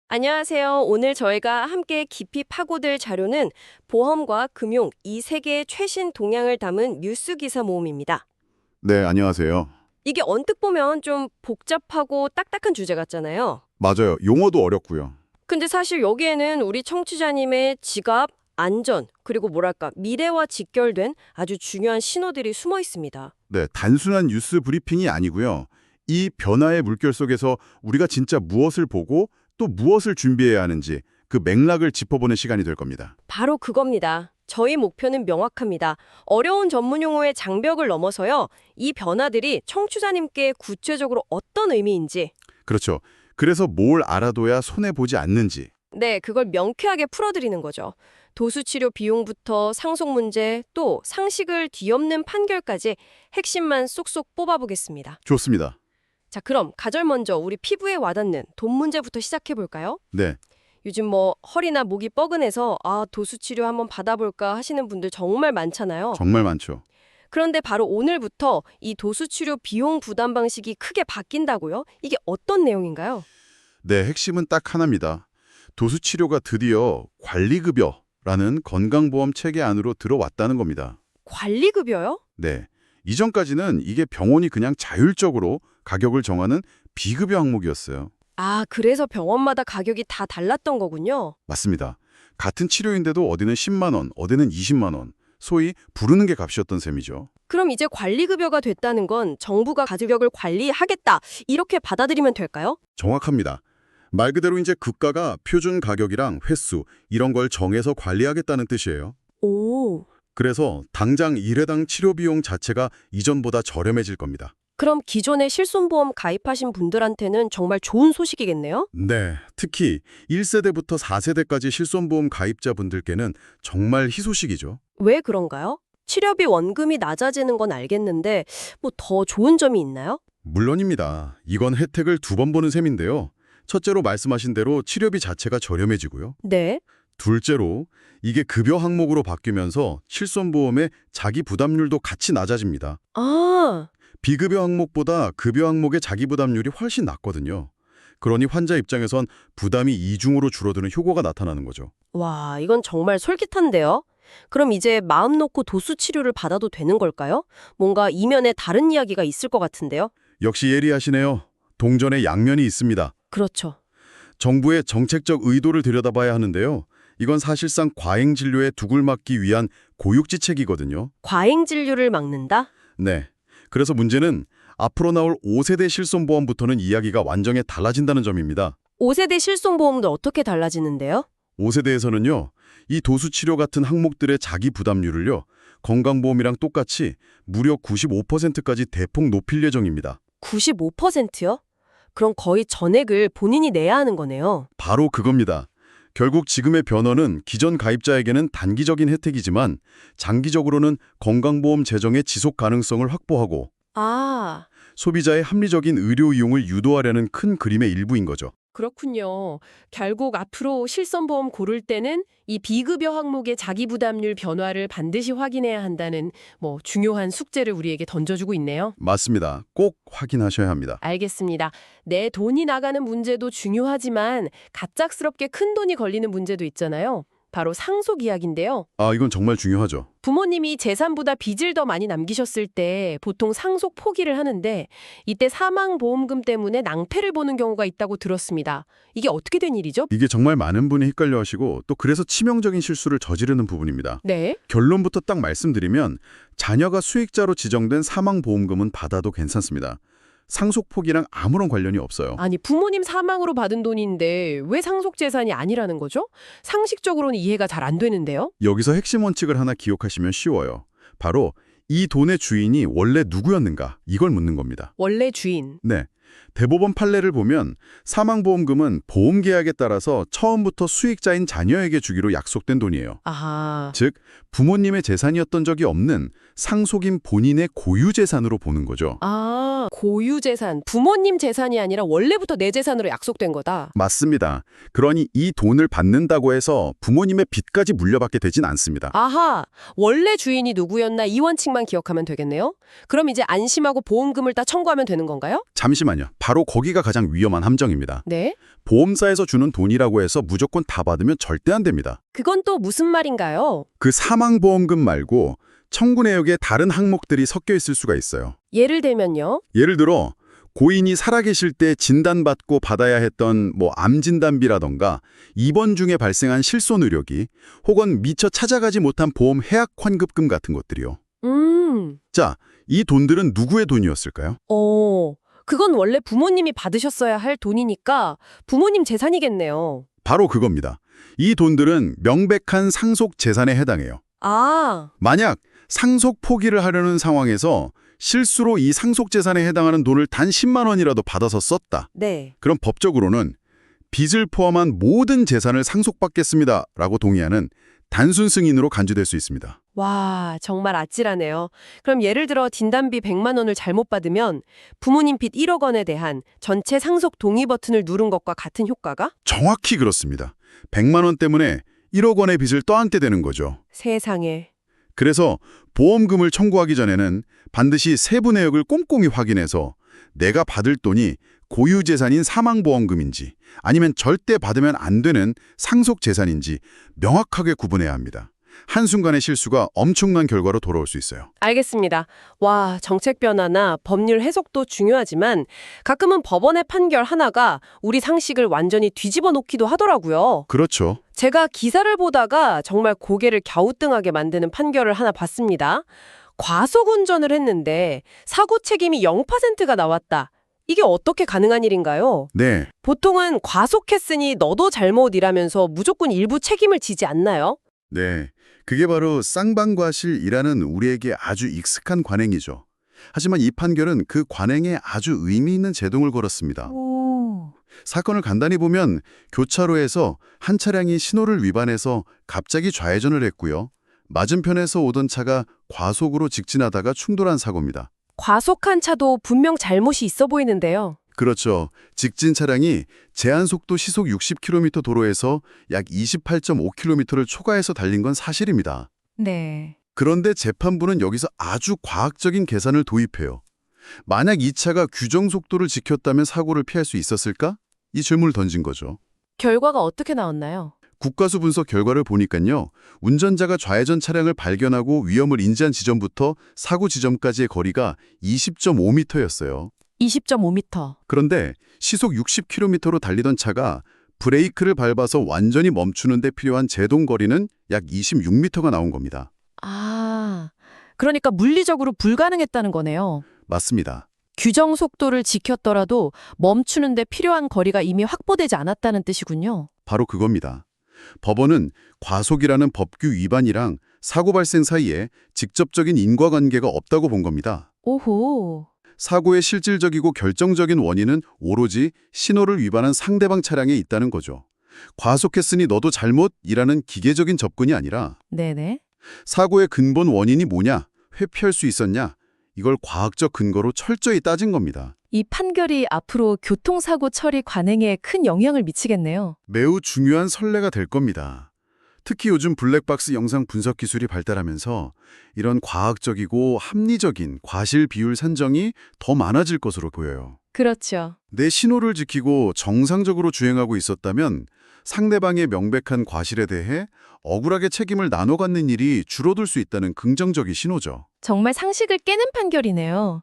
안녕하세요. 오늘 저희가 함께 깊이 파고들 자료는 보험과 금융 이 세 개의 최신 동향을 담은 뉴스 기사 모음입니다. 네, 안녕하세요. 이게 언뜻 보면 좀 복잡하고 딱딱한 주제 같잖아요. 맞아요. 용어도 어렵고요. 근데 사실 여기에는 우리 청취자님의 지갑, 안전, 그리고 뭐랄까 미래와 직결된 아주 중요한 신호들이 숨어 있습니다. 네, 단순한 뉴스 브리핑이 아니고요. 이 변화의 물결 속에서 우리가 진짜 무엇을 보고 또 무엇을 준비해야 하는지 그 맥락을 짚어보는 시간이 될 겁니다. 바로 그겁니다. 저희 목표는 명확합니다. 어려운 전문 용어의 장벽을 넘어서요. 이 변화들이 청취자님께 구체적으로 어떤 의미인지, 그렇죠. 그래서 뭘 알아둬야 손해보지 않는지. 네, 그걸 명쾌하게 풀어드리는 거죠. 도수치료 비용부터 상속 문제, 또 상식을 뒤엎는 판결까지 핵심만 쏙쏙 뽑아보겠습니다. 좋습니다. 자, 그럼 가장 먼저 우리 피부에 와닿는 돈 문제부터 시작해볼까요? 네, 요즘 허리나 목이 뻐근해서 도수치료 한번 받아볼까 하시는 분들 정말 많잖아요. 정말 많죠. 그런데 바로 오늘부터 이 도수치료 비용 부담 방식이 크게 바뀐다고요? 이게 어떤 내용인가요? 네, 핵심은 딱 하나입니다. 도수치료가 드디어 관리급여라는 건강보험 체계 안으로 들어왔다는 겁니다. 관리급여요? 네, 이전까지는 이게 병원이 그냥 자율적으로 가격을 정하는 비급여 항목이었어요. 그래서 병원마다 가격이 다 달랐던 거군요. 맞습니다. 같은 치료인데도 어디는 10만 원, 어디는 20만 원, 소위 부르는 게 값이었던 셈이죠. 그럼 이제 관리급여가 됐다는 건 정부가 가격을 관리하겠다, 이렇게 받아들이면 될까요? 정확합니다. 말 그대로 이제 국가가 표준 가격이랑 횟수 이런 걸 정해서 관리하겠다는 뜻이에요. 오, 그래서 당장 일회당 치료 비용 자체가 이전보다 저렴해질 겁니다. 그럼 기존에 실손보험 가입하신 분들한테는 정말 좋은 소식이겠네요? 네, 특히 1세대부터 4세대까지 실손보험 가입자분들께는 정말 희소식이죠. 왜 그런가요? 치료비 원금이 낮아지는 건 알겠는데 뭐 더 좋은 점이 있나요? 물론입니다. 이건 혜택을 두 번 보는 셈인데요. 첫째로 말씀하신 대로 치료비 자체가 저렴해지고요. 네. 둘째로 이게 급여 항목으로 바뀌면서 실손보험의 자기 부담률도 같이 낮아집니다. 아, 비급여 항목보다 급여 항목의 자기 부담률이 훨씬 낮거든요. 그러니 환자 입장에선 부담이 이중으로 줄어드는 효과가 나타나는 거죠. 와, 이건 정말 솔깃한데요? 그럼 이제 마음 놓고 도수 치료를 받아도 되는 걸까요? 뭔가 이면에 다른 이야기가 있을 것 같은데요? 역시 예리하시네요. 동전의 양면이 있습니다. 그렇죠. 정부의 정책적 의도를 들여다봐야 하는데요. 이건 사실상 과잉 진료에 두굴 막기 위한 고육지책이거든요. 과잉 진료를 막는다? 네. 그래서 문제는 앞으로 나올 5세대 실손보험부터는 이야기가 완전히 달라진다는 점입니다. 5세대 실손보험도 어떻게 달라지는데요? 5세대에서는요. 이 도수치료 같은 항목들의 자기 부담률을요. 건강보험이랑 똑같이 무려 95%까지 대폭 높일 예정입니다. 95%요? 그럼 거의 전액을 본인이 내야 하는 거네요. 바로 그겁니다. 결국 지금의 변화는 기존 가입자에게는 단기적인 혜택이지만 장기적으로는 건강보험 재정의 지속 가능성을 확보하고 아, 소비자의 합리적인 의료 이용을 유도하려는 큰 그림의 일부인 거죠. 그렇군요. 결국 앞으로 실손보험 고를 때는 이 비급여 항목의 자기부담률 변화를 반드시 확인해야 한다는 중요한 숙제를 우리에게 던져주고 있네요. 맞습니다. 꼭 확인하셔야 합니다. 알겠습니다. 내 돈이 나가는 문제도 중요하지만 갑작스럽게 큰 돈이 걸리는 문제도 있잖아요. 바로 상속 이야기인데요. 이건 정말 중요하죠. 부모님이 재산보다 빚을 더 많이 남기셨을 때 보통 상속 포기를 하는데 이때 사망보험금 때문에 낭패를 보는 경우가 있다고 들었습니다. 이게 어떻게 된 일이죠? 이게 정말 많은 분이 헷갈려 하시고 또 그래서 치명적인 실수를 저지르는 부분입니다. 네. 결론부터 딱 말씀드리면 자녀가 수익자로 지정된 사망보험금은 받아도 괜찮습니다. 상속 포기랑 아무런 관련이 없어요. 아니 부모님 사망으로 받은 돈인데 왜 상속 재산이 아니라는 거죠? 상식적으로는 이해가 잘 안 되는데요. 여기서 핵심 원칙을 하나 기억하시면 쉬워요. 바로 이 돈의 주인이 원래 누구였는가 이걸 묻는 겁니다. 원래 주인. 네. 대법원 판례를 보면 사망보험금은 보험계약에 따라서 처음부터 수익자인 자녀에게 주기로 약속된 돈이에요. 아하. 즉 부모님의 재산이었던 적이 없는 상속인 본인의 고유재산으로 보는 거죠. 고유 재산. 부모님 재산이 아니라 원래부터 내 재산으로 약속된 거다. 맞습니다. 그러니 이 돈을 받는다고 해서 부모님의 빚까지 물려받게 되진 않습니다. 아하. 원래 주인이 누구였나 이 원칙만 기억하면 되겠네요. 그럼 이제 안심하고 보험금을 다 청구하면 되는 건가요? 잠시만요. 바로 거기가 가장 위험한 함정입니다. 네? 보험사에서 주는 돈이라고 해서 무조건 다 받으면 절대 안 됩니다. 그건 또 무슨 말인가요? 그 사망보험금 말고 청구 내역에 다른 항목들이 섞여 있을 수가 있어요. 예를 들면요. 예를 들어 고인이 살아계실 때 진단받고 받아야 했던 암 진단비라던가 입원 중에 발생한 실손 의료비 혹은 미처 찾아가지 못한 보험 해약 환급금 같은 것들이요. 자, 이 돈들은 누구의 돈이었을까요? 그건 원래 부모님이 받으셨어야 할 돈이니까 부모님 재산이겠네요. 바로 그겁니다. 이 돈들은 명백한 상속 재산에 해당해요. 아, 만약 상속 포기를 하려는 상황에서 실수로 이 상속 재산에 해당하는 돈을 단 10만 원이라도 받아서 썼다. 네. 그럼 법적으로는 빚을 포함한 모든 재산을 상속받겠습니다라고 동의하는 단순 승인으로 간주될 수 있습니다. 와, 정말 아찔하네요. 그럼 예를 들어 진단비 100만 원을 잘못 받으면 부모님 빚 1억 원에 대한 전체 상속 동의 버튼을 누른 것과 같은 효과가? 정확히 그렇습니다. 100만 원 때문에 1억 원의 빚을 떠안게 되는 거죠. 세상에. 그래서 보험금을 청구하기 전에는 반드시 세부 내역을 꼼꼼히 확인해서 내가 받을 돈이 고유재산인 사망보험금인지 아니면 절대 받으면 안 되는 상속재산인지 명확하게 구분해야 합니다. 한순간의 실수가 엄청난 결과로 돌아올 수 있어요. 알겠습니다. 와, 정책 변화나 법률 해석도 중요하지만 가끔은 법원의 판결 하나가 우리 상식을 완전히 뒤집어 놓기도 하더라고요. 그렇죠. 제가 기사를 보다가 정말 고개를 갸우뚱하게 만드는 판결을 하나 봤습니다. 과속운전을 했는데 사고 책임이 0%가 나왔다. 이게 어떻게 가능한 일인가요? 네, 보통은 과속했으니 너도 잘못이라면서 무조건 일부 책임을 지지 않나요? 네. 그게 바로 쌍방과실이라는 우리에게 아주 익숙한 관행이죠. 하지만 이 판결은 그 관행에 아주 의미 있는 제동을 걸었습니다. 사건을 간단히 보면 교차로에서 한 차량이 신호를 위반해서 갑자기 좌회전을 했고요. 맞은편에서 오던 차가 과속으로 직진하다가 충돌한 사고입니다. 과속한 차도 분명 잘못이 있어 보이는데요. 그렇죠. 직진 차량이 제한속도 시속 60km 도로에서 약 28.5km를 초과해서 달린 건 사실입니다. 네. 그런데 재판부는 여기서 아주 과학적인 계산을 도입해요. 만약 이 차가 규정 속도를 지켰다면 사고를 피할 수 있었을까? 이 질문을 던진 거죠. 결과가 어떻게 나왔나요? 국과수 분석 결과를 보니까요. 운전자가 좌회전 차량을 발견하고 위험을 인지한 지점부터 사고 지점까지의 거리가 20.5m였어요. 20.5m. 그런데 시속 60km로 달리던 차가 브레이크를 밟아서 완전히 멈추는 데 필요한 제동 거리는 약 26m가 나온 겁니다. 아, 그러니까 물리적으로 불가능했다는 거네요. 맞습니다. 규정 속도를 지켰더라도 멈추는 데 필요한 거리가 이미 확보되지 않았다는 뜻이군요. 바로 그겁니다. 법원은 과속이라는 법규 위반이랑 사고 발생 사이에 직접적인 인과관계가 없다고 본 겁니다. 오호. 사고의 실질적이고 결정적인 원인은 오로지 신호를 위반한 상대방 차량에 있다는 거죠. 과속했으니 너도 잘못이라는 기계적인 접근이 아니라 네네. 사고의 근본 원인이 뭐냐, 회피할 수 있었냐, 이걸 과학적 근거로 철저히 따진 겁니다. 이 판결이 앞으로 교통사고 처리 관행에 큰 영향을 미치겠네요. 매우 중요한 선례가 될 겁니다. 특히 요즘 블랙박스 영상 분석 기술이 발달하면서 이런 과학적이고 합리적인 과실 비율 산정이 더 많아질 것으로 보여요. 그렇죠. 내 신호를 지키고 정상적으로 주행하고 있었다면 상대방의 명백한 과실에 대해 억울하게 책임을 나눠 갖는 일이 줄어들 수 있다는 긍정적인 신호죠. 정말 상식을 깨는 판결이네요.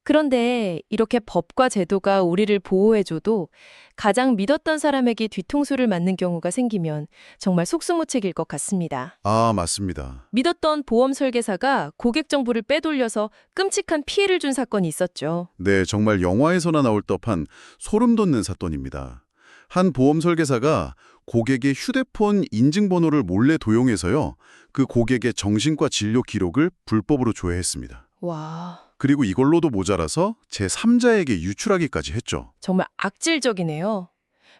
그런데 이렇게 법과 제도가 우리를 보호해줘도 가장 믿었던 사람에게 뒤통수를 맞는 경우가 생기면 정말 속수무책일 것 같습니다. 아, 맞습니다. 믿었던 보험 설계사가 고객 정보를 빼돌려서 끔찍한 피해를 준 사건이 있었죠. 네, 정말 영화에서나 나올 법한 소름 돋는 사건입니다. 한 보험 설계사가 고객의 휴대폰 인증번호를 몰래 도용해서요. 그 고객의 정신과 진료 기록을 불법으로 조회했습니다. 와, 그리고 이걸로도 모자라서 제3자에게 유출하기까지 했죠. 정말 악질적이네요.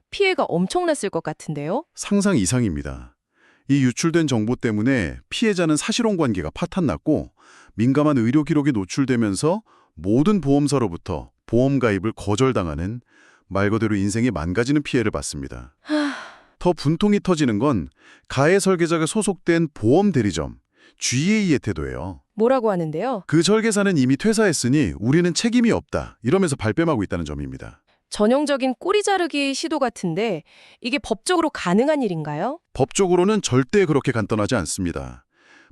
피해가 엄청났을 것 같은데요. 상상 이상입니다. 이 유출된 정보 때문에 피해자는 사실혼 관계가 파탄났고 민감한 의료 기록이 노출되면서 모든 보험사로부터 보험 가입을 거절당하는 말 그대로 인생이 망가지는 피해를 봤습니다. 더 분통이 터지는 건 가해 설계자가 소속된 보험 대리점 GA의 태도예요. 뭐라고 하는데요? 그 설계사는 이미 퇴사했으니 우리는 책임이 없다 이러면서 발뺌하고 있다는 점입니다. 전형적인 꼬리 자르기 시도 같은데 이게 법적으로 가능한 일인가요? 법적으로는 절대 그렇게 간단하지 않습니다.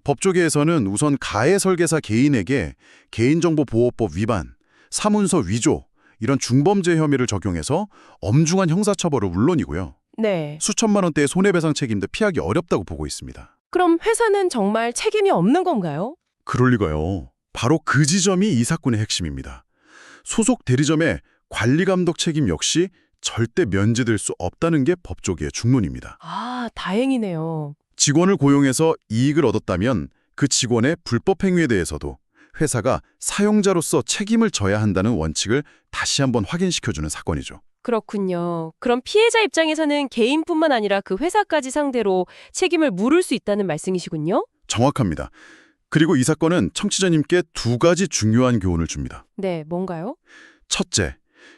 법조계에서는 우선 가해 설계사 개인에게 개인정보보호법 위반, 사문서 위조, 이런 중범죄 혐의를 적용해서 엄중한 형사처벌은 물론이고요. 네. 수천만 원대의 손해배상 책임도 피하기 어렵다고 보고 있습니다. 그럼 회사는 정말 책임이 없는 건가요? 그럴 리가요. 바로 그 지점이 이 사건의 핵심입니다. 소속 대리점의 관리감독 책임 역시 절대 면제될 수 없다는 게 법조계의 중론입니다. 아, 다행이네요. 직원을 고용해서 이익을 얻었다면 그 직원의 불법 행위에 대해서도 회사가 사용자로서 책임을 져야 한다는 원칙을 다시 한번 확인시켜주는 사건이죠. 그렇군요. 그럼 피해자 입장에서는 개인뿐만 아니라 그 회사까지 상대로 책임을 물을 수 있다는 말씀이시군요? 정확합니다. 그리고 이 사건은 청취자님께 두 가지 중요한 교훈을 줍니다. 네, 뭔가요? 첫째,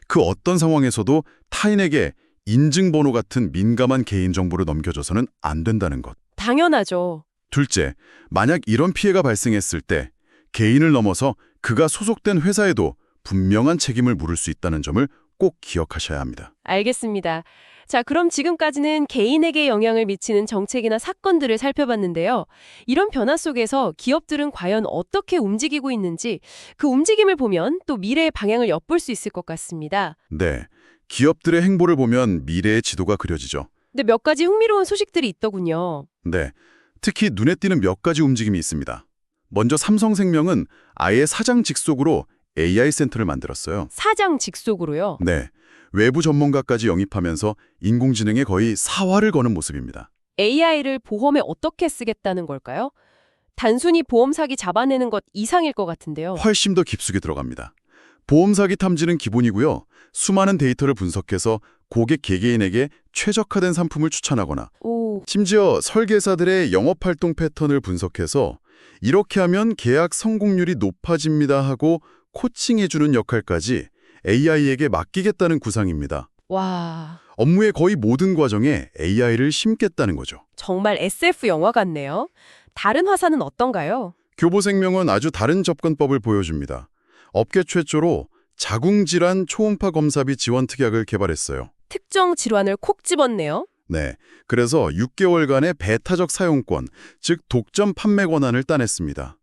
그 어떤 상황에서도 타인에게 인증번호 같은 민감한 개인정보를 넘겨줘서는 안 된다는 것. 당연하죠. 둘째, 만약 이런 피해가 발생했을 때 개인을 넘어서 그가 소속된 회사에도 분명한 책임을 물을 수 있다는 점을 꼭 기억하셔야 합니다. 알겠습니다. 자, 그럼 지금까지는 개인에게 영향을 미치는 정책이나 사건들을 살펴봤는데요. 이런 변화 속에서 기업들은 과연 어떻게 움직이고 있는지 그 움직임을 보면 또 미래의 방향을 엿볼 수 있을 것 같습니다. 네, 기업들의 행보를 보면 미래의 지도가 그려지죠. 근데 몇 가지 흥미로운 소식들이 있더군요. 네, 특히 눈에 띄는 몇 가지 움직임이 있습니다. 먼저 삼성생명은 아예 사장 직속으로 AI 센터를 만들었어요. 사장 직속으로요. 네, 외부 전문가까지 영입하면서 인공지능에 거의 사활을 거는 모습입니다. AI를 보험에 어떻게 쓰겠다는 걸까요? 단순히 보험 사기 잡아내는 것 이상일 것 같은데요. 훨씬 더 깊숙이 들어갑니다. 보험 사기 탐지는 기본이고요. 수많은 데이터를 분석해서 고객 개개인에게 최적화된 상품을 추천하거나 오, 심지어 설계사들의 영업활동 패턴을 분석해서 이렇게 하면 계약 성공률이 높아집니다 하고 코칭해주는 역할까지 AI에게 맡기겠다는 구상입니다. 와, 업무의 거의 모든 과정에 AI를 심겠다는 거죠. 정말 SF 영화 같네요. 다른 화사는 어떤가요? 교보생명은 아주 다른 접근법을 보여줍니다. 업계 최초로 자궁질환 초음파 검사비 지원 특약을 개발했어요. 특정 질환을 콕 집었네요. 네, 그래서 6개월간의 배타적 사용권, 즉 독점 판매 권한을 따냈습니다.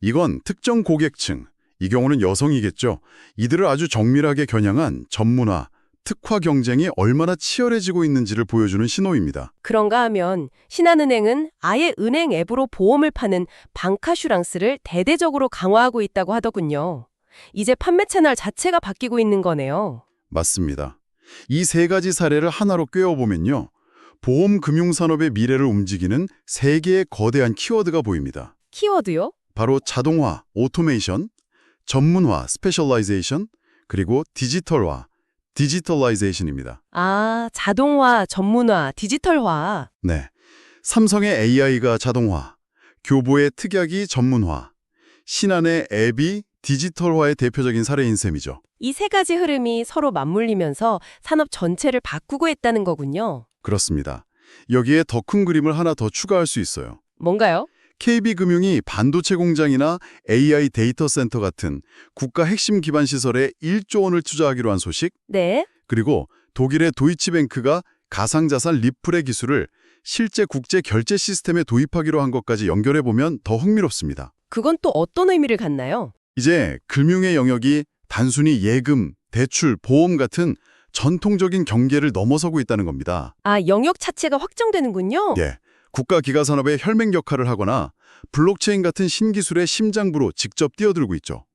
이건 특정 고객층, 이 경우는 여성이겠죠. 이들을 아주 정밀하게 겨냥한 전문화, 특화 경쟁이 얼마나 치열해지고 있는지를 보여주는 신호입니다. 그런가 하면 신한은행은 아예 은행 앱으로 보험을 파는 방카슈랑스를 대대적으로 강화하고 있다고 하더군요. 이제 판매 채널 자체가 바뀌고 있는 거네요. 맞습니다. 이 세 가지 사례를 하나로 꿰어보면요. 보험 금융산업의 미래를 움직이는 세 개의 거대한 키워드가 보입니다. 키워드요? 바로 자동화, 오토메이션, 전문화, 스페셜라이제이션, 그리고 디지털화, 디지털라이제이션입니다. 아, 자동화, 전문화, 디지털화. 네, 삼성의 AI가 자동화, 교보의 특약이 전문화, 신한의 앱이 디지털화의 대표적인 사례인 셈이죠. 이 세 가지 흐름이 서로 맞물리면서 산업 전체를 바꾸고 있다는 거군요. 그렇습니다. 여기에 더 큰 그림을 하나 더 추가할 수 있어요. 뭔가요? KB금융이 반도체 공장이나 AI 데이터 센터 같은 국가 핵심 기반 시설에 1조 원을 투자하기로 한 소식, 네. 그리고 독일의 도이치뱅크가 가상자산 리플의 기술을 실제 국제 결제 시스템에 도입하기로 한 것까지 연결해보면 더 흥미롭습니다. 그건 또 어떤 의미를 갖나요? 이제 금융의 영역이 단순히 예금, 대출, 보험 같은 전통적인 경계를 넘어서고 있다는 겁니다. 아, 영역 자체가 확정되는군요. 예, 국가기관산업의 혈맹 역할을 하거나 블록체인 같은 신기술의 심장부로 직접 뛰어들고 있죠.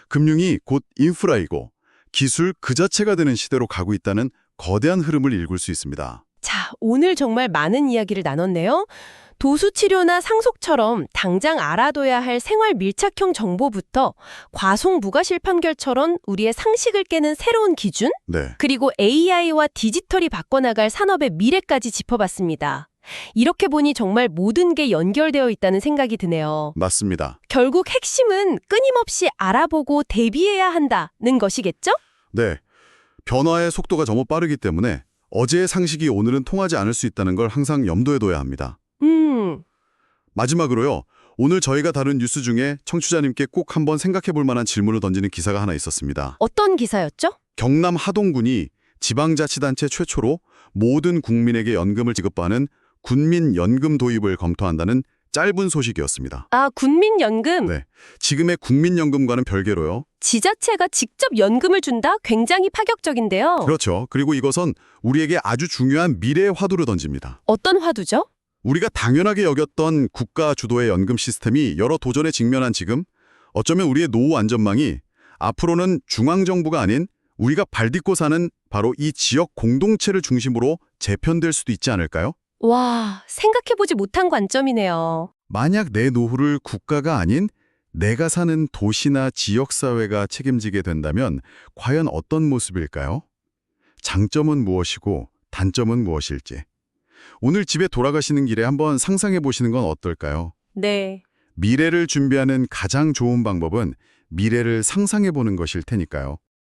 금융이 곧 인프라이고 기술 그 자체가 되는 시대로 가고 있다는 거대한 흐름을 읽을 수 있습니다. 자, 오늘 정말 많은 이야기를 나눴네요. 도수치료나 상속처럼 당장 알아둬야 할 생활 밀착형 정보부터 과속 무과실 판결처럼 우리의 상식을 깨는 새로운 기준, 네, 그리고 AI와 디지털이 바꿔나갈 산업의 미래까지 짚어봤습니다. 이렇게 보니 정말 모든 게 연결되어 있다는 생각이 드네요. 맞습니다. 결국 핵심은 끊임없이 알아보고 대비해야 한다는 것이겠죠? 네, 변화의 속도가 너무 빠르기 때문에 어제의 상식이 오늘은 통하지 않을 수 있다는 걸 항상 염두에 둬야 합니다. 마지막으로요. 오늘 저희가 다룬 뉴스 중에 청취자님께 꼭 한번 생각해 볼 만한 질문을 던지는 기사가 하나 있었습니다. 어떤 기사였죠? 경남 하동군이 지방자치단체 최초로 모든 국민에게 연금을 지급하는 군민연금 도입을 검토한다는 짧은 소식이었습니다. 아, 국민연금. 네, 지금의 국민연금과는 별개로요. 지자체가 직접 연금을 준다? 굉장히 파격적인데요. 그렇죠. 그리고 이것은 우리에게 아주 중요한 미래의 화두를 던집니다. 어떤 화두죠? 우리가 당연하게 여겼던 국가 주도의 연금 시스템이 여러 도전에 직면한 지금, 어쩌면 우리의 노후 안전망이 앞으로는 중앙정부가 아닌 우리가 발딛고 사는 바로 이 지역 공동체를 중심으로 재편될 수도 있지 않을까요? 와, 생각해보지 못한 관점이네요. 만약 내 노후를 국가가 아닌 내가 사는 도시나 지역사회가 책임지게 된다면 과연 어떤 모습일까요? 장점은 무엇이고 단점은 무엇일지. 오늘 집에 돌아가시는 길에 한번 상상해 보시는 건 어떨까요? 네. 미래를 준비하는 가장 좋은 방법은 미래를 상상해 보는 것일 테니까요.